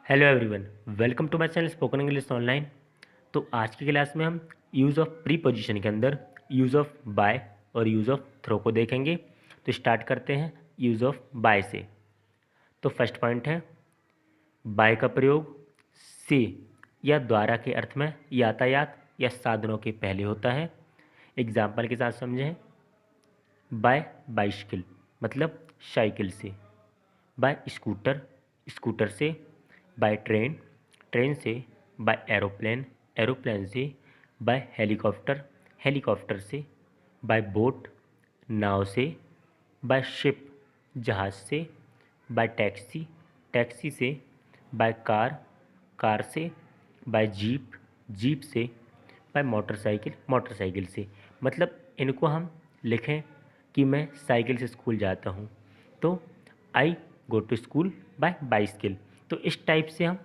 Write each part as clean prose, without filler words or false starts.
Hello everyone, welcome to my channel spoken English online. तो आज की क्लास में हम यूज़ ऑफ प्रीपोजिशन के अंदर यूज़ ऑफ बाय और यूज़ ऑफ थ्रो को देखेंगे। तो स्टार्ट करते हैं यूज़ ऑफ बाय से। तो फर्स्ट पॉइंट है, बाय का प्रयोग से या द्वारा के अर्थ में यातायात या साधनों के पहले होता है। एग्जाम्पल के साथ समझें। बाय बाइसिकल मतलब साइकिल से, बाय स्कूटर स्कूटर से, बाय ट्रेन ट्रेन से, बाय एरोप्लेन एरोप्लेन से, बाय हेलीकॉप्टर हेलीकॉप्टर से, बाय बोट नाव से, बाय शिप जहाज़ से, बाय टैक्सी टैक्सी से, बाय कार कार से, बाय जीप जीप से, बाय मोटरसाइकिल मोटरसाइकिल से। मतलब इनको हम लिखें कि मैं साइकिल से स्कूल जाता हूँ, तो I go to school by bicycle. तो इस टाइप से हम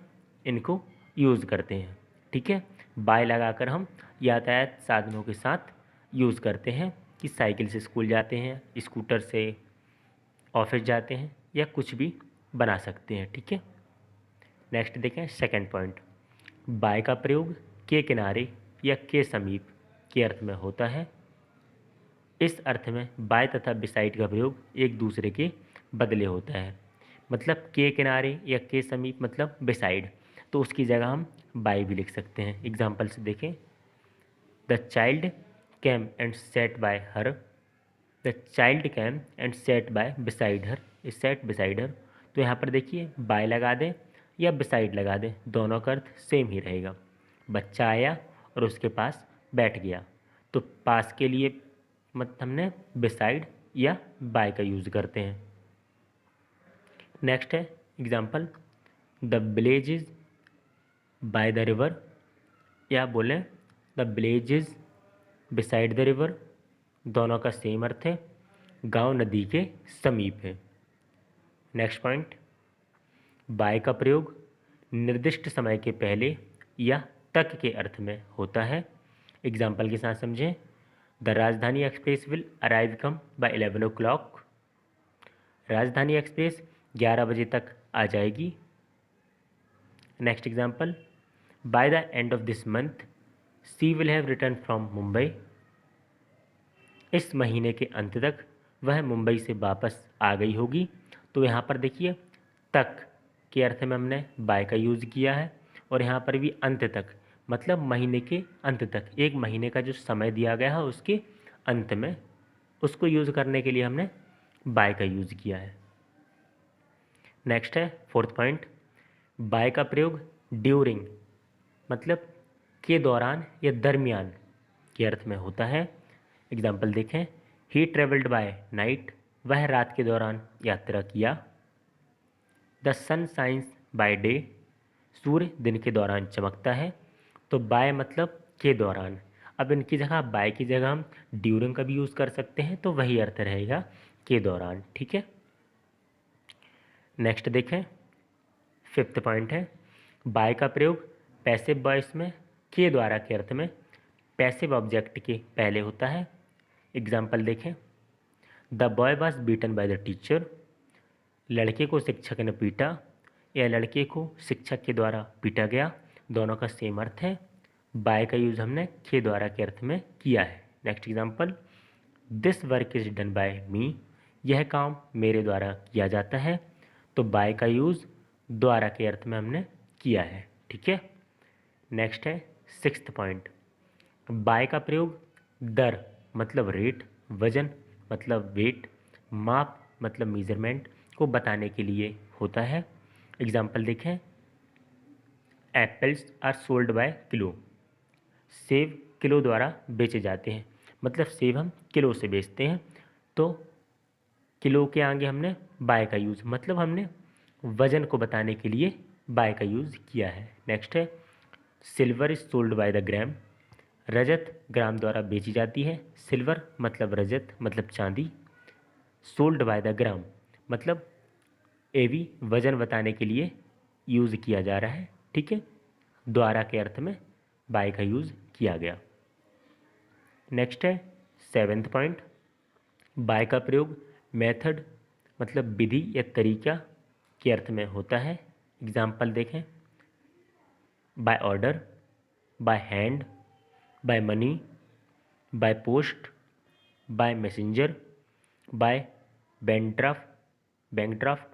इनको यूज़ करते हैं। ठीक है, बाय लगाकर हम यातायात साधनों के साथ यूज़ करते हैं कि साइकिल से स्कूल जाते हैं, स्कूटर से ऑफिस जाते हैं या कुछ भी बना सकते हैं। ठीक है, नेक्स्ट देखें सेकंड पॉइंट। बाय का प्रयोग के किनारे या के समीप के अर्थ में होता है। इस अर्थ में बाय तथा बिसाइड का प्रयोग एक दूसरे के बदले होता है। मतलब के किनारे या के समीप मतलब बिसाइड, तो उसकी जगह हम बाय भी लिख सकते हैं। एग्जाम्पल से देखें। The child came and sat by her, the child came and sat by beside her, sat beside her. तो यहाँ पर देखिए बाय लगा दें या बिसाइड लगा दें, दोनों का अर्थ सेम ही रहेगा। बच्चा आया और उसके पास बैठ गया, तो पास के लिए मतलब हमने बिसाइड या बाय का यूज़ करते हैं। नेक्स्ट है example. The village is by the river, या बोलें the village is beside the river, दोनों का सेम अर्थ है, गांव नदी के समीप है। Next point. बाय का प्रयोग निर्दिष्ट समय के पहले या तक के अर्थ में होता है। एग्जाम्पल के साथ समझें। The Rajdhani express will arrive come by 11 o'clock, Rajdhani express 11 बजे तक आ जाएगी। Next example. By the end of this month she will have return from Mumbai, इस महीने के अंत तक वह मुंबई से वापस आ गई होगी। तो यहाँ पर देखिए तक के अर्थ में हमने बाय का यूज़ किया है, और यहाँ पर भी अंत तक मतलब महीने के अंत तक, एक महीने का जो समय दिया गया है उसके अंत में, उसको यूज़ करने के लिए हमने बाय का यूज़ किया है। नेक्स्ट है फोर्थ पॉइंट। बाय का प्रयोग ड्यूरिंग मतलब के दौरान या दरमियान के अर्थ में होता है। एग्जाम्पल देखें। ही ट्रेवल्ड बाय नाइट, वह रात के दौरान यात्रा किया। The sun shines by day, सूर्य दिन के दौरान चमकता है। तो बाय मतलब के दौरान, अब इनकी जगह बाय की जगह हम ड्यूरिंग का भी यूज़ कर सकते हैं, तो वही अर्थ रहेगा के दौरान। ठीक है, नेक्स्ट देखें। फिफ्थ पॉइंट है, बाय का प्रयोग पैसिव वॉइस में के द्वारा के अर्थ में पैसिव ऑब्जेक्ट के पहले होता है। एग्जाम्पल देखें। The boy was beaten by the teacher, लड़के को शिक्षक ने पीटा या लड़के को शिक्षक के द्वारा पीटा गया, दोनों का सेम अर्थ है। बाय का यूज़ हमने के द्वारा के अर्थ में किया है। Next example. This work is done by me, यह काम मेरे द्वारा किया जाता है। तो बाय का यूज़ द्वारा के अर्थ में हमने किया है। ठीक है, नेक्स्ट है सिक्स्थ पॉइंट। बाय का प्रयोग दर मतलब रेट, वजन मतलब वेट, माप मतलब मेजरमेंट को बताने के लिए होता है। एग्जाम्पल देखें। Apples are sold by kilo, सेब किलो द्वारा बेचे जाते हैं। मतलब सेब हम किलो से बेचते हैं, तो किलो के आगे हमने बाय का यूज़ मतलब हमने वजन को बताने के लिए बाय का यूज़ किया है। नेक्स्ट है silver is sold by the gram, रजत ग्राम द्वारा बेची जाती है। सिल्वर मतलब रजत मतलब चांदी, सोल्ड बाय द ग्राम मतलब ये भी वजन बताने के लिए यूज़ किया जा रहा है। ठीक है, द्वारा के अर्थ में बाय का यूज़ किया गया। नेक्स्ट है सेवेंथ पॉइंट। बाय का प्रयोग मेथड मतलब विधि या तरीका के अर्थ में होता है। एग्जाम्पल देखें, by order, by hand, by money, by post, by messenger, by bank draft,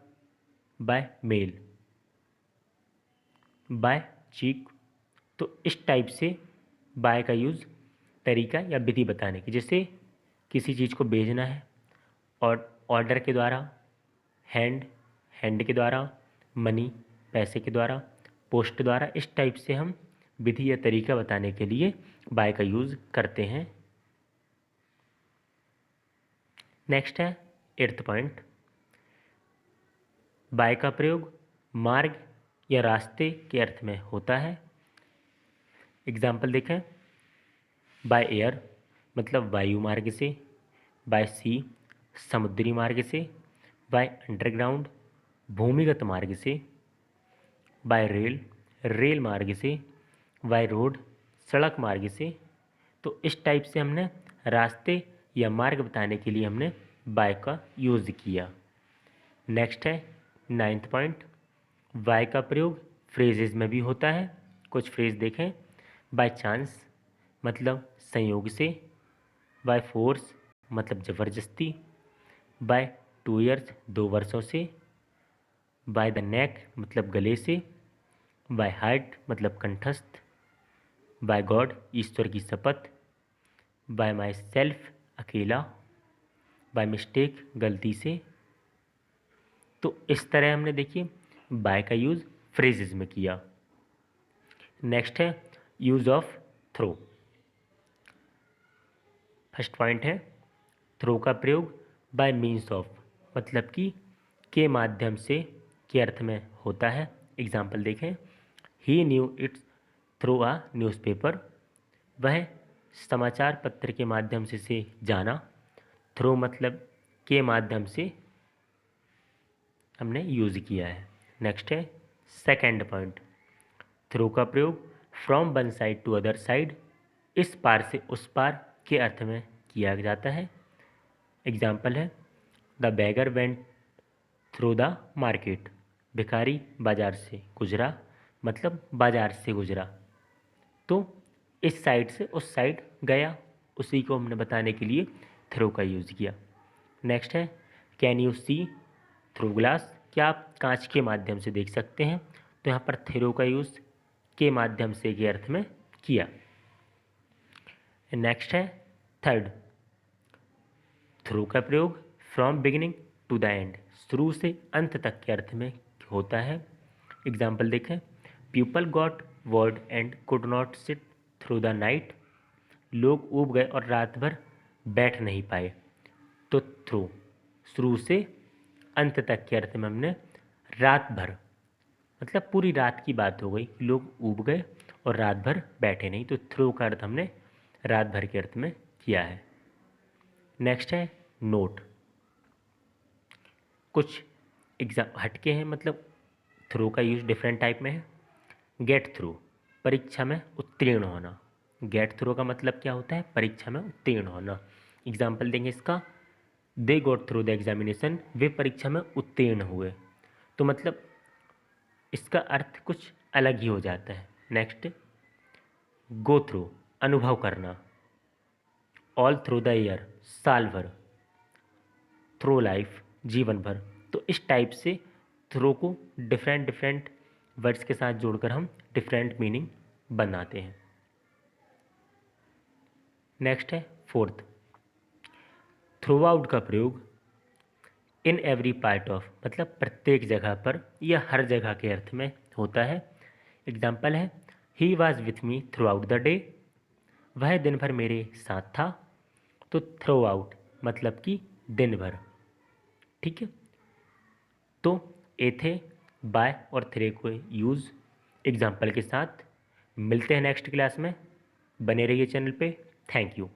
by mail, by cheque. तो इस टाइप से बाय का यूज़ तरीका या विधि बताने की, जैसे किसी चीज़ को भेजना है और ऑर्डर के द्वारा, हैंड के द्वारा, मनी पैसे के द्वारा, पोस्ट के द्वारा, इस टाइप से हम विधि या तरीका बताने के लिए बाय का यूज़ करते हैं। नेक्स्ट है 8th पॉइंट, बाय का प्रयोग मार्ग या रास्ते के अर्थ में होता है। एग्जाम्पल देखें, बाय एयर मतलब वायु मार्ग से, बाय सी समुद्री मार्ग से, बाय अंडरग्राउंड भूमिगत मार्ग से, बाय रेल मार्ग से, बाय रोड सड़क मार्ग से। तो इस टाइप से हमने रास्ते या मार्ग बताने के लिए हमने बाय का यूज़ किया। नेक्स्ट है 9th पॉइंट, बाय का प्रयोग फ्रेजेज में भी होता है। कुछ फ्रेज देखें, बाय चांस मतलब संयोग से, बाय फोर्स मतलब ज़बरदस्ती, बाय 2 ईयर्स 2 वर्षों से, बाय द नेक मतलब गले से, बाय हार्ट मतलब कंठस्थ, बाय गॉड ईश्वर की शपथ, बाय माई सेल्फ अकेला, बाय मिस्टेक गलती से। तो इस तरह हमने देखिए बाय का यूज़ फ्रेजेस में किया। नेक्स्ट है use of throw. First point है थ्रो का प्रयोग बाय मीन्स ऑफ मतलब कि के माध्यम से के अर्थ में होता है। एग्जाम्पल देखें, he knew it's through a newspaper, वह समाचार पत्र के माध्यम से जाना। थ्रू मतलब के माध्यम से हमने यूज़ किया है। नेक्स्ट है सेकंड पॉइंट, थ्रू का प्रयोग from one side to other side, इस पार से उस पार के अर्थ में किया जाता है। एग्जाम्पल है, the bagger went through the market, भिखारी बाजार से गुजरा मतलब बाजार से गुजरा। तो इस साइड से उस साइड गया, उसी को हमने बताने के लिए थ्रू का यूज़ किया। नेक्स्ट है can you see through glass, क्या आप कांच के माध्यम से देख सकते हैं। तो यहाँ पर थ्रू का यूज़ के माध्यम से के अर्थ में किया। नेक्स्ट है थर्ड, थ्रू का प्रयोग from beginning to the end, शुरू से अंत तक के अर्थ में होता है। एग्जाम्पल देखें, people got word and could not sit through the night, लोग ऊब गए और रात भर बैठ नहीं पाए। तो थ्रू शुरू से अंत तक के अर्थ में हमने रात भर मतलब पूरी रात की बात हो गई, लोग ऊब गए और रात भर बैठे नहीं, तो थ्रू का अर्थ हमने रात भर के अर्थ में किया है। नेक्स्ट है नोट। कुछ एग्जाम हटके हैं, मतलब थ्रू का यूज डिफरेंट टाइप में है। गेट थ्रू परीक्षा में उत्तीर्ण होना, गेट थ्रू का मतलब क्या होता है, परीक्षा में उत्तीर्ण होना। एग्जाम्पल देंगे इसका, दे गोट थ्रू द एग्जामिनेशन, वे परीक्षा में उत्तीर्ण हुए। तो मतलब इसका अर्थ कुछ अलग ही हो जाता है। नेक्स्ट गो थ्रू अनुभव करना, ऑल थ्रू द ईयर साल भर, थ्रू लाइफ जीवन भर। तो इस टाइप से थ्रू को डिफरेंट डिफरेंट वर्ड्स के साथ जोड़कर हम डिफरेंट मीनिंग बनाते हैं। नेक्स्ट है फोर्थ, थ्रू आउट का प्रयोग इन एवरी पार्ट ऑफ मतलब प्रत्येक जगह पर या हर जगह के अर्थ में होता है। एग्जाम्पल है, he was with me through out the day, वह दिन भर मेरे साथ था। तो थ्रू आउट मतलब कि दिन भर। ठीक है, तो ए थे बाय और थ्रे को यूज़ एग्जाम्पल के साथ। मिलते हैं नेक्स्ट क्लास में, बने रहिए चैनल पे। Thank you.